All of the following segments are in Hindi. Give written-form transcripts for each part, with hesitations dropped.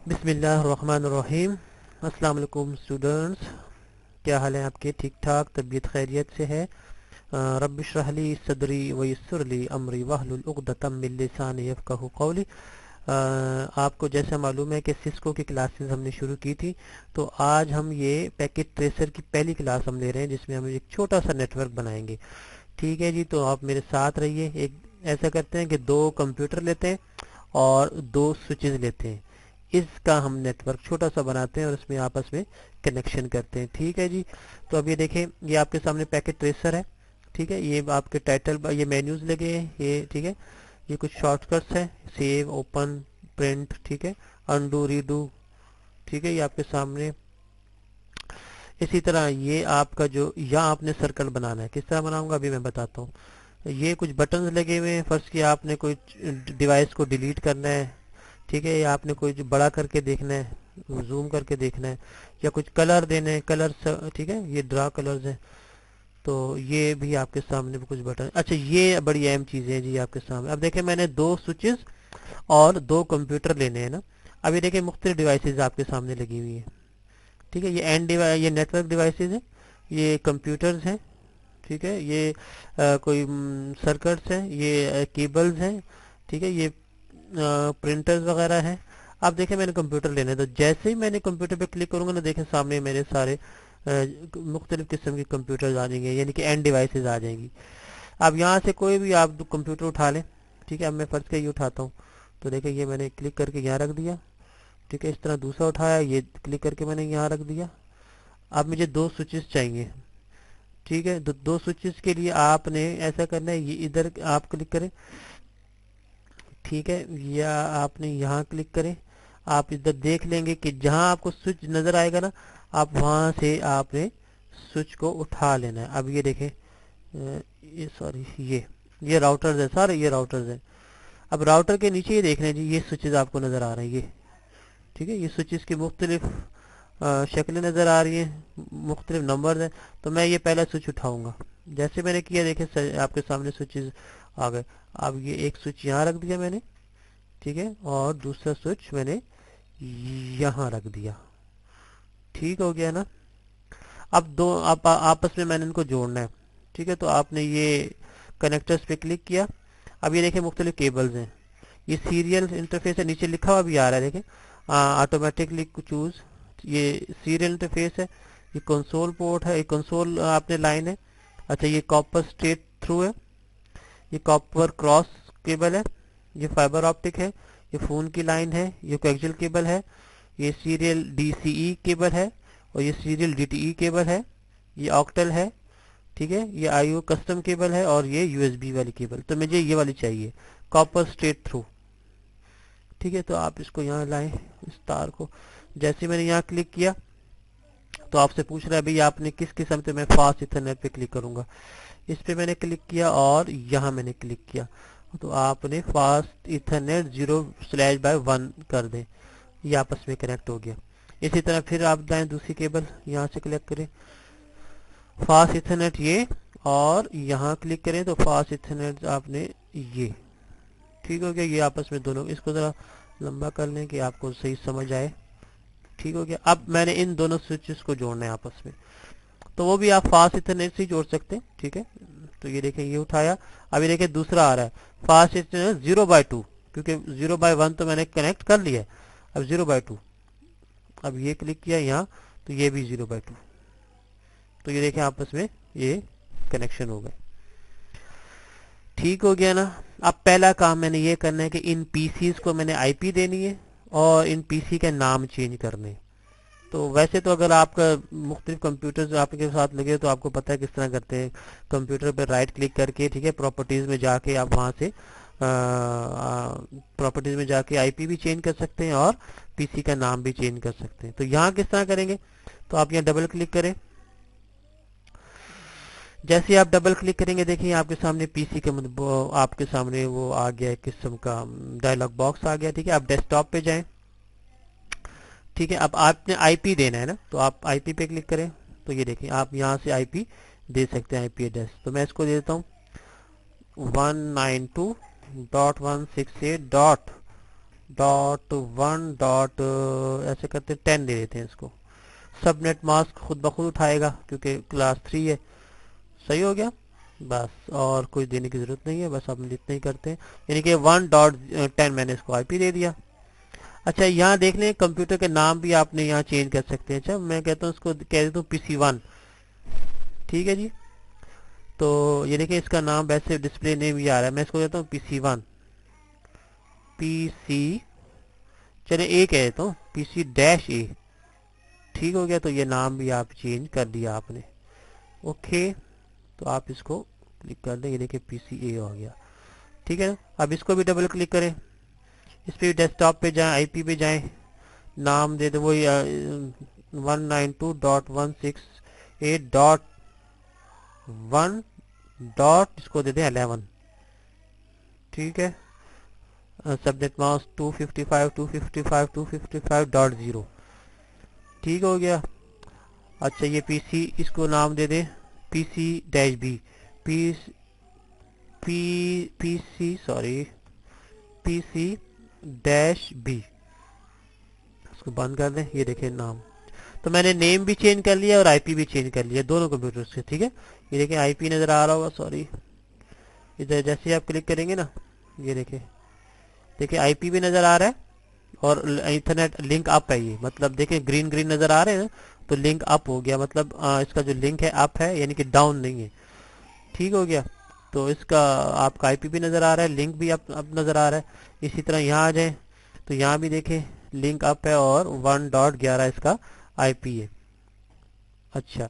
बिस्मिल्लाहिर्रहमानिर्रहीम। अस्सलाम वालेकुम स्टूडेंट्स, क्या हाल है आपके? ठीक ठाक, तबीयत खैरियत से है? रब्बि इश्रह ली सदरी व यस्सिर ली अमरी वहलुल उक़दतम मिन लिसानी यफ़क़हू क़ौली। आपको जैसा मालूम है कि सिस्को की क्लासेस हमने शुरू की थी, तो आज हम ये पैकेट ट्रेसर की पहली क्लास हम ले रहे हैं, जिसमें हम एक छोटा सा नेटवर्क बनाएंगे। ठीक है जी, तो आप मेरे साथ रहिए। एक ऐसा करते हैं कि दो कंप्यूटर लेते हैं और दो स्विचेस लेते हैं, इसका हम नेटवर्क छोटा सा बनाते हैं और उसमें आपस में कनेक्शन करते हैं। ठीक है जी, तो अब ये देखें, ये आपके सामने पैकेट ट्रेसर है। ठीक है, ये आपके टाइटल, ये मेन्यूज लगे हैं ये। ठीक है, ये कुछ शॉर्टकट्स हैं, सेव, ओपन, प्रिंट, ठीक है, अनडू, रीडू। ठीक है, ये आपके सामने। इसी तरह ये आपका जो यहाँ आपने सर्कल बनाना है, किस तरह बनाऊंगा अभी मैं बताता हूँ। ये कुछ बटन्स लगे हुए हैं, फर्स्ट की आपने कोई डिवाइस को डिलीट करना है। ठीक है, या आपने कोई बड़ा करके देखना है, जूम करके देखना है, या कुछ कलर देने हैं, कलर्स। ठीक है, ये ड्रा कलर्स हैं, तो ये भी आपके सामने कुछ बटन। अच्छा, ये बड़ी अहम चीज़ें हैं जी आपके सामने। अब देखें, मैंने दो स्विचेस और दो कंप्यूटर लेने हैं ना। अब ये देखें, मुख्तलिफ डिवाइसेस आपके सामने लगी हुई है। ठीक है, ये एंड डिवाइस, ये नेटवर्क डिवाइसेस हैं, ये कंप्यूटर्स हैं। ठीक है, ये कोई सर्किट्स हैं, ये केबल्स हैं। ठीक है, ये प्रिंटर्स वगैरह हैं। अब देखें, मैंने कंप्यूटर लेने, तो जैसे ही मैंने कंप्यूटर पे क्लिक करूंगा ना, देखें सामने मेरे सारे मुख्तलिफ किस्म के कंप्यूटर्स आ जाएंगे, यानी कि एंड डिवाइसेस आ जाएंगी। अब यहाँ से कोई भी आप कंप्यूटर उठा लें। ठीक है, अब मैं फर्ज के ये उठाता हूँ, तो देखें ये मैंने क्लिक करके यहाँ रख दिया। ठीक है, इस तरह दूसरा उठाया, ये क्लिक करके मैंने यहाँ रख दिया। अब मुझे दो स्विचेस चाहिए। ठीक है, दो स्विचेस के लिए आपने ऐसा करना है, ये इधर आप क्लिक करें। ठीक है, या आपने यहाँ क्लिक करें। आप इधर देख लेंगे कि जहाँ आपको स्विच नज़र आएगा ना, आप वहाँ से आपने स्विच को उठा लेना है। अब ये देखें, ये सॉरी, ये राउटर्स है, सारे ये राउटर्स हैं। अब राउटर के नीचे ये देख रहे हैं जी, ये स्विचेस आपको नज़र आ रहे हैं ये। ठीक है, ये स्विचेस की मुख्तलिफ शक्लें नज़र आ रही हैं, मुख्तलिफ नंबर हैं। तो मैं ये पहला स्विच उठाऊंगा। जैसे मैंने किया, देखें आपके सामने स्विचेस आ गए। अब ये एक स्विच यहाँ रख दिया मैंने। ठीक है, और दूसरा स्विच मैंने यहाँ रख दिया। ठीक हो गया ना। अब दो आपस में मैंने इनको जोड़ना है। ठीक है, तो आपने ये कनेक्टर्स पे क्लिक किया। अब ये देखें, मुख्तलिफ केबल्स हैं, ये सीरियल इंटरफेस है, नीचे लिखा हुआ भी आ रहा है, देखें ऑटोमेटिकली चूज। ये सीरियल इंटरफेस है, ये कंसोल पोर्ट है, ये कंसोल आपने लाइन है। अच्छा, ये कॉपर स्ट्रेट थ्रू है, ये कॉपर क्रॉस केबल है, ये फाइबर ऑप्टिक है, ये फ़ोन की लाइन है, ये कोएक्सियल केबल है, ये सीरियल डीसीई केबल है, और ये सीरियल डीटीई केबल है, ये ऑक्टल है। ठीक है, ये आईओ कस्टम केबल है, और ये यूएसबी वाली केबल। तो मुझे ये वाली चाहिए, कॉपर स्ट्रेट थ्रू। ठीक है, तो आप इसको यहाँ लाएं, इस तार को। जैसे मैंने यहाँ क्लिक किया, तो आपसे पूछ रहा है भाई आपने किस किस्म से, मैं फास्ट इथरनेट पे क्लिक करूंगा। इस पे मैंने क्लिक किया और यहाँ मैंने क्लिक किया, तो आपने फास्ट इथरनेट 0/1 कर दें, ये आपस में कनेक्ट हो गया। इसी तरह फिर आप जाएं, दूसरी केबल यहाँ से कलेक्ट करें, फास्ट इथरनेट ये, और यहाँ क्लिक करें तो फास्ट इथरनेट आपने ये। ठीक हो गया, ये आपस में दोनों, इसको ज़रा लंबा कर लें कि आपको सही समझ आए। ठीक हो गया। अब मैंने इन दोनों स्विचेस को जोड़ना है आपस में, तो वो भी आप फास्ट इथरनेट से जोड़ सकते हैं। ठीक है, तो ये देखें, ये उठाया। अब ये देखें, दूसरा आ रहा है फास्ट इथरनेट 0/2, क्योंकि 0/1 तो मैंने कनेक्ट कर लिया है। अब 0/2, अब ये क्लिक किया यहाँ, तो ये भी 0/2। तो ये देखें, आपस में ये कनेक्शन हो गए। ठीक हो गया ना। अब पहला काम मैंने ये करना है कि इन पीसीज को मैंने आईपी देनी है, और इन पीसी के नाम चेंज करने। तो वैसे तो अगर आपका मुख्तलिफ कंप्यूटर्स आपके साथ लगे, तो आपको पता है किस तरह करते हैं। कंप्यूटर पर राइट क्लिक करके, ठीक है, प्रॉपर्टीज़ में जाके आप वहाँ से प्रॉपर्टीज़ में जाके आईपी भी चेंज कर सकते हैं और पीसी का नाम भी चेंज कर सकते हैं। तो यहाँ किस तरह करेंगे, तो आप यहाँ डबल क्लिक करें। जैसे आप डबल क्लिक करेंगे, देखिए आपके सामने पीसी के आपके सामने वो आ गया, एक किस्म का डायलॉग बॉक्स आ गया। ठीक है, आप डेस्कटॉप पे जाएं। ठीक है, अब आपने आईपी देना है ना, तो आप आईपी पे क्लिक करें। तो ये देखिए, आप यहाँ से आईपी दे सकते हैं, आईपी एड्रेस। तो मैं इसको दे देता हूँ 192.168. .1 ऐसे करते 10 दे देते हैं इसको। सबनेट मास्क खुद ब खुद उठाएगा क्योंकि क्लास 3 है। सही हो गया। बस और कुछ देने की जरूरत नहीं है, बस हम इतना ही करते हैं। यानी कि 1.10 मैंने इसको आईपी दे दिया। अच्छा यहाँ देख लें कंप्यूटर के नाम भी आपने यहाँ चेंज कर सकते हैं। अच्छा मैं कहता हूँ इसको कह देता हूँ PC1। ठीक है जी। तो ये देखिए इसका नाम वैसे डिस्प्ले नेम ये आ रहा है, मैं इसको कहता हूँ PC1। PC चले ए कह देता हूँ, PC-A। ठीक हो गया। तो ये नाम भी आप चेंज कर दिया आपने। ओके तो आप इसको क्लिक कर दें, ये देखिए PC-A हो गया। ठीक है ना। अब इसको भी डबल क्लिक करें, इस पे डेस्कटॉप पे जाएं, आईपी पे जाएं, नाम दे दो वही 192.168.1 डॉट इसको दे दें 11। ठीक है। Subnet mask 255.255.255.0। ठीक हो गया। अच्छा ये पीसी इसको नाम दे दें PC-B। P PC sorry PC-B। इसको बंद कर दें। ये देखें नाम, तो मैंने नेम भी चेंज कर लिया और आईपी भी चेंज कर लिया दोनों कंप्यूटर से। ठीक है। ये देखें आईपी नज़र आ रहा होगा, सॉरी इधर जैसे ही आप क्लिक करेंगे ना, ये देखिए आईपी भी नज़र आ रहा है और इंटरनेट लिंक अप है। ये मतलब देखिए ग्रीन ग्रीन नज़र आ रहे हैं ना, तो लिंक अप हो गया। मतलब इसका जो लिंक है अप है, यानी कि डाउन नहीं है। ठीक हो गया। तो इसका आपका आईपी भी नज़र आ रहा है, लिंक भी अप नज़र आ रहा है। इसी तरह यहाँ आ जाए तो यहाँ भी देखें लिंक अप है और 1.11 इसका आईपी है। अच्छा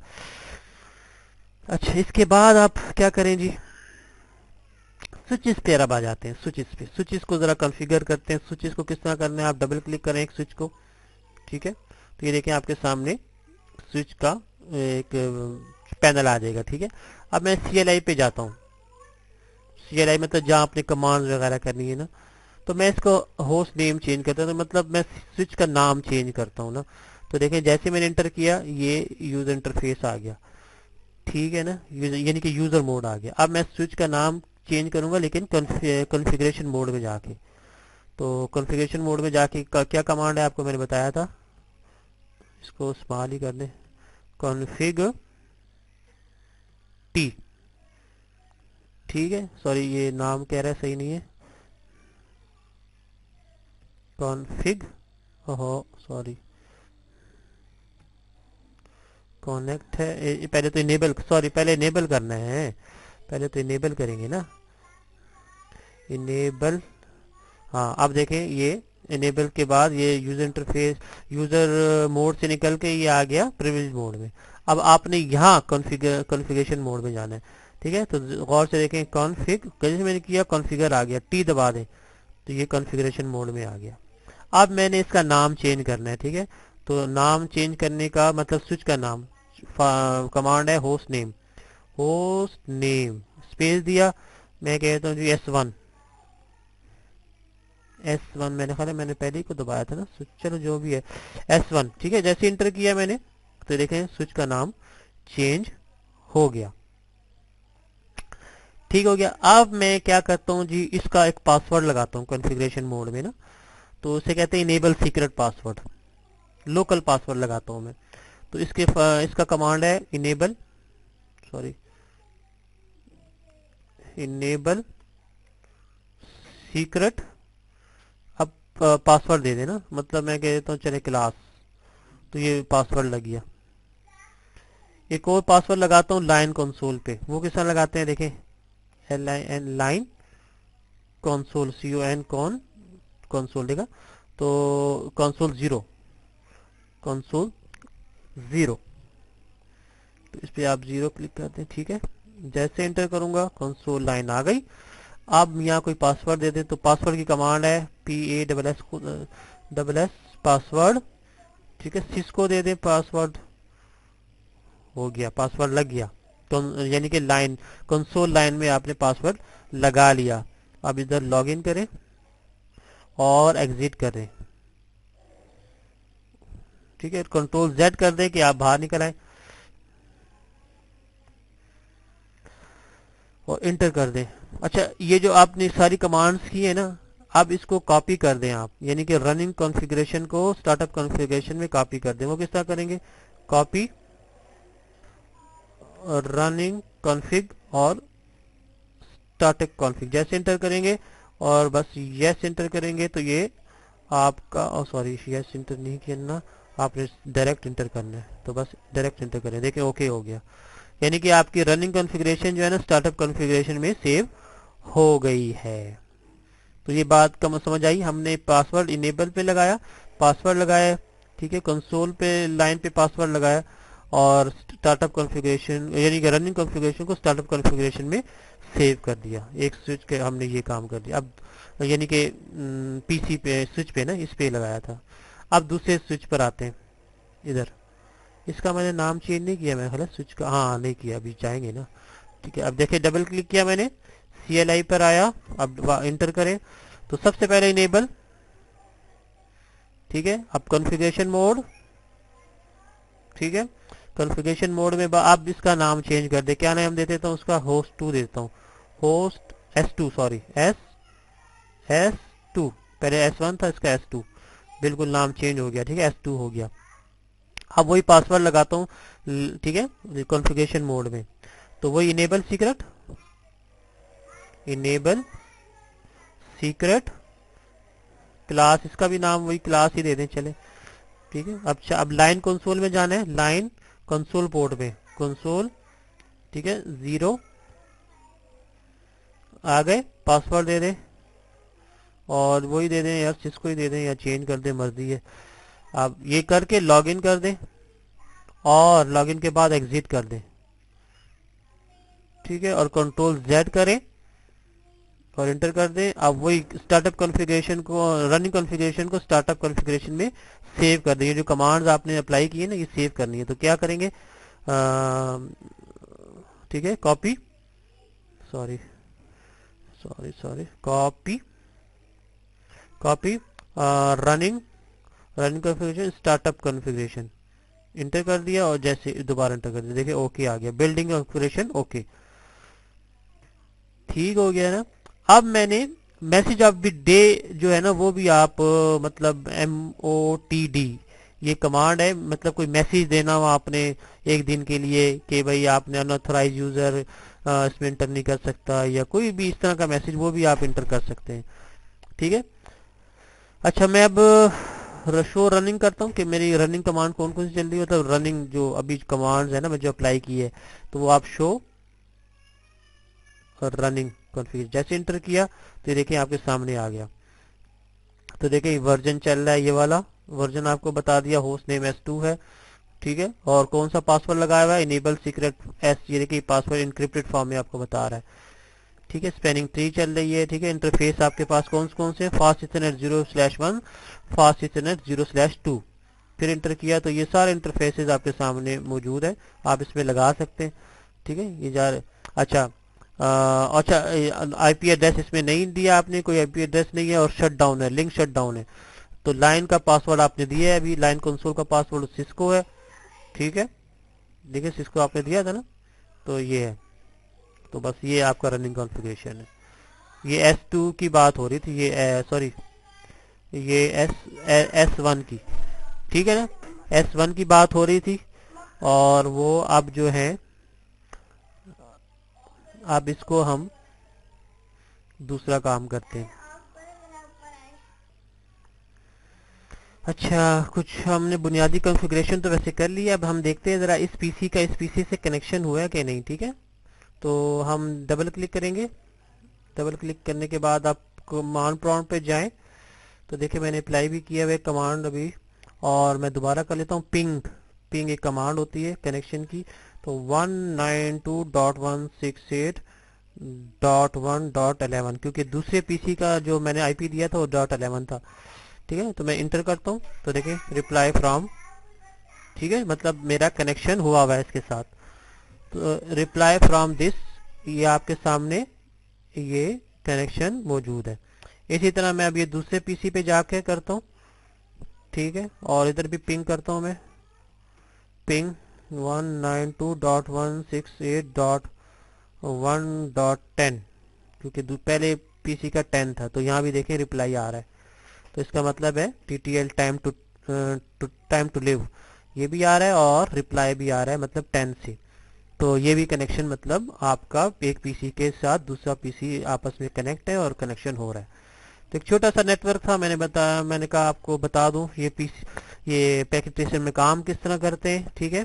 अच्छा इसके बाद आप क्या करें जी, स्विचेस पे अब आ जाते हैं। स्विचेस पे, स्विचेस को ज़रा कॉन्फ़िगर करते हैं। स्विचेस को किस तरह करना है, आप डबल क्लिक करें एक स्विच को। ठीक है। तो ये देखें आपके सामने स्विच का एक पैनल आ जाएगा। ठीक है। अब मैं CLI पे जाता हूँ। CLI मतलब जहाँ आपने कमांड वगैरह करनी है ना, तो मैं इसको होस्ट नेम चेंज करता हूँ, तो मतलब मैं स्विच का नाम चेंज करता हूँ ना। तो देखें जैसे मैंने इंटर किया ये यूजर इंटरफेस आ गया। ठीक है ना, यानी कि यूजर मोड आ गया। अब मैं स्विच का नाम चेंज करूंगा लेकिन कॉन्फ़िगरेशन मोड में जाके। तो कॉन्फ़िगरेशन मोड में जाके क्या कमांड है आपको मैंने बताया था, इसको स्मॉल ही कर दें, कॉन्फ़िग टी। ठीक है। सॉरी ये नाम कह रहा है सही नहीं है, कॉन्फ़िग, ओहो सॉरी कनेक्ट है पहले तो इनेबल, सॉरी पहले इनेबल करना है, पहले तो इनेबल करेंगे ना, इनेबल। हाँ अब देखें ये इनेबल के बाद ये यूजर इंटरफेस यूजर मोड से निकल के ये आ गया प्रिविलेज मोड में। अब आपने यहाँ कॉन्फ़िगरेशन मोड में जाना है। ठीक है। तो गौर से देखें कॉन्फ़िग, जैसे मैंने किया कॉन्फ़िगर आ गया, टी दबा दें तो ये कॉन्फ़िगरेशन मोड में आ गया। अब मैंने इसका नाम चेंज करना है। ठीक है। तो नाम चेंज करने का मतलब स्विच का नाम, कमांड है host name. Host name space दिया, मैं कहता हूँ जी S1। S1 मैंने ख्याल है मैंने पहले ही को दबाया था ना, चलो जो भी है S1। ठीक है। जैसे इंटर किया मैंने तो देखें स्विच का नाम चेंज हो गया। ठीक हो गया। अब मैं क्या करता हूँ जी, इसका एक पासवर्ड लगाता हूँ कॉन्फ़िगरेशन मोड में ना, तो उसे कहते हैं enable secret password, local password लगाता हूँ मैं। तो इसका कमांड है इनेबल, सॉरी इनेबल सीक्रेट। अब पासवर्ड दे देना, मतलब मैं कह देता हूँ चले क्लास, तो ये पासवर्ड लग गया। एक और पासवर्ड लगाता हूँ लाइन कंसोल पे, वो किस तरह लगाते हैं देखें, LIN line console, CON con console देगा, तो कंसोल 0, कंसोल 0। तो इस पे आप 0 क्लिक करते हैं। ठीक है। जैसे एंटर करूंगा कंसोल लाइन आ गई। अब यहाँ कोई पासवर्ड दे दे, तो पासवर्ड की कमांड है PASS पासवर्ड। ठीक है। सिस्को दे दें पासवर्ड, हो गया पासवर्ड लग गया। तो यानी कि लाइन कंसोल लाइन में आपने पासवर्ड लगा लिया। अब इधर लॉगिन करें और एग्जिट करें। ठीक है। कंट्रोल Z कर दें कि आप बाहर निकल आए और इंटर कर दें। अच्छा ये जो आपने सारी कमांड्स की है ना, अब इसको कॉपी कर दें आप, यानी कि रनिंग कॉन्फ़िगरेशन को स्टार्टअप कॉन्फ़िगरेशन में कॉपी कर दें। वो किस तरह करेंगे, कॉपी रनिंग कॉन्फ़िग और स्टार्टअप कॉन्फ़िग, जैसे एंटर करेंगे और बस यस एंटर करेंगे तो ये आपका, सॉरी यस इंटर नहीं करना, आपने डायरेक्ट इंटर करना है, तो बस डायरेक्ट इंटर करें, देखिए ओके हो गया। यानी कि आपकी रनिंग कॉन्फ़िगरेशन जो है ना स्टार्टअप कॉन्फ़िगरेशन में सेव हो गई है। तो ये बात कम समझ आई। हमने पासवर्ड इनेबल पे लगाया, पासवर्ड लगाया, ठीक है, कंसोल पे लाइन पे पासवर्ड लगाया और स्टार्टअप कॉन्फ़िगरेशन यानी कि रनिंग कॉन्फ़िगरेशन को स्टार्टअप कॉन्फ़िगरेशन में सेव कर दिया। एक स्विच के हमने ये काम कर दिया। अब यानी कि पीसी पे स्विच पे ना इस पे लगाया था। अब दूसरे स्विच पर आते हैं, इधर इसका मैंने नाम चेंज नहीं किया, मैं गलत स्विच का, हाँ नहीं किया, अभी जाएंगे ना, ठीक है। अब देखिए डबल क्लिक किया मैंने, CLI पर आया, अब इंटर करें तो सबसे पहले इनेबल, ठीक है। अब कॉन्फ़िगरेशन मोड, ठीक है, कॉन्फ़िगरेशन मोड में आप इसका नाम चेंज कर दे, क्या नाम दे देता हूँ उसका, होस्ट 2 देता हूँ, होस्ट S2, सॉरी S2, पहले S1 था, इसका S2, बिल्कुल नाम चेंज हो गया, ठीक है, S2 हो गया। अब वही पासवर्ड लगाता हूँ, ठीक है, कॉन्फ़िगरेशन मोड में, तो वही enable secret, enable secret class, इसका भी नाम वही क्लास ही दे दें, चले, ठीक है। अब लाइन कंसोल में जाना है, लाइन कंसोल पोर्ट में, कंसोल, ठीक है, 0 आ गए, पासवर्ड दे दें और वही दे दें या जिसको ही दे दें या चेंज कर दें, मर्जी है। अब ये करके लॉगिन कर दें और लॉगिन के बाद एग्जिट कर दें, ठीक है, और कंट्रोल Z करें और एंटर कर दें। अब वही स्टार्टअप कॉन्फ़िगरेशन को, रनिंग कॉन्फ़िगरेशन को स्टार्टअप कॉन्फ़िगरेशन में सेव कर दें। ये जो कमांड्स आपने अप्लाई किए ना, ये सेव करनी है, तो क्या करेंगे, ठीक है, copy, sorry sorry sorry, copy, copy running, running configuration startup configuration, inter कर दिया और जैसे दोबारा इंटर कर दिया, देखिए ओके आ गया, बिल्डिंग कॉन्फ़िगरेशन ओके, ठीक हो गया ना। अब मैंने मैसेज ऑफ द डे जो है ना वो भी आप मतलब MOTD ये कमांड है, मतलब कोई मैसेज देना हो आपने एक दिन के लिए कि भाई आपने अनऑथराइज यूजर इसमें इंटर नहीं कर सकता, या कोई भी इस तरह का मैसेज, वो भी आप इंटर कर सकते हैं, ठीक है। अच्छा मैं अब शो रनिंग करता हूँ कि मेरी रनिंग कमांड कौन कौन सी चल रही है, मतलब रनिंग जो अभी कमांड्स है ना मैं जो अप्लाई की है, तो वो आप शो रनिंग कॉन्फ़िगरेशन जैसे इंटर किया तो देखिए आपके सामने आ गया। तो देखिए वर्जन चल रहा है, ये वाला वर्जन आपको बता दिया, होस्ट नेम S2 है, ठीक है, और कौन सा पासवर्ड लगाया हुआ है, इनेबल सीक्रेट S, ये देखिए पासवर्ड इनक्रिप्टेड फॉर्म में आपको बता रहा है, ठीक है। स्पेनिंग 3 चल रही है, ठीक है। इंटरफेस आपके पास कौन कौन से, फास्ट इथरनेट 0/1, फास्ट इथरनेट 0/2, फिर इंटर किया तो ये सारे इंटरफेसेस आपके सामने मौजूद है, आप इसमें लगा सकते हैं, ठीक है। ये जा अच्छा अच्छा IP एड्रेस इसमें नहीं दिया आपने, कोई IP एड्रेस नहीं है और शट डाउन है, लिंक शट डाउन है, तो लाइन का पासवर्ड आपने दिया है, अभी लाइन कंसोल का पासवर्ड सिस्को है, ठीक है, देखिए सिस्को आपने दिया था ना, तो ये है, तो बस ये आपका रनिंग कॉन्फ़िगरेशन है। ये S2 की बात हो रही थी, ये सॉरी ये S1 की, ठीक है ना, S1 की बात हो रही थी, और वो अब जो है अब इसको हम दूसरा काम करते हैं। अच्छा कुछ हमने बुनियादी कॉन्फ़िगरेशन तो वैसे कर लिया, अब हम देखते हैं ज़रा इस पीसी का इस पीसी से कनेक्शन हुआ है कि नहीं, ठीक है। तो हम डबल क्लिक करेंगे, डबल क्लिक करने के बाद आप कमांड प्रॉम्प्ट पे जाएं, तो देखिए मैंने अप्लाई भी किया हुआ कमांड अभी, और मैं दोबारा कर लेता हूँ, पिंग, पिंग एक कमांड होती है कनेक्शन की, तो 192.168.1.11, क्योंकि दूसरे पीसी का जो मैंने IP दिया था वो .11 था, ठीक है। तो मैं इंटर करता हूँ तो देखिए रिप्लाई फ्रॉम, ठीक है, मतलब मेरा कनेक्शन हुआ हुआ है इसके साथ, तो रिप्लाई फ्रॉम दिस, ये आपके सामने ये कनेक्शन मौजूद है। इसी तरह मैं अब ये दूसरे पीसी पे जाके करता हूँ, ठीक है, और इधर भी पिंग करता हूँ मैं, पिंग 192.168.1.10, क्योंकि पहले पीसी का 10 था, तो यहाँ भी देखें रिप्लाई आ रहा है, तो इसका मतलब है TTL टाइम टू लिव ये भी आ रहा है और रिप्लाई भी आ रहा है, मतलब 10 से। तो ये भी कनेक्शन मतलब आपका एक पीसी के साथ दूसरा पीसी आपस में कनेक्ट है और कनेक्शन हो रहा है। तो एक छोटा सा नेटवर्क था, मैंने कहा आपको बता दूं ये पैकेट ट्रेसर में काम किस तरह करते हैं। ठीक है,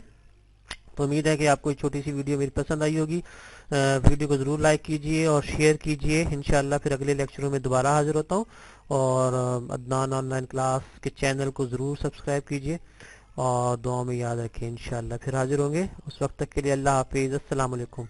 तो उम्मीद है कि आपको ये छोटी सी वीडियो मेरी पसंद आई होगी। वीडियो को ज़रूर लाइक कीजिए और शेयर कीजिए। इंशाल्लाह फिर अगले लेक्चरों में दोबारा हाजिर होता हूँ। और अदनान ऑनलाइन क्लास के चैनल को ज़रूर सब्सक्राइब कीजिए और दुआ में याद रखें। इंशाल्लाह फिर हाजिर होंगे, उस वक्त तक के लिए अल्लाह हाफिज़, अस्सलाम वालेकुम।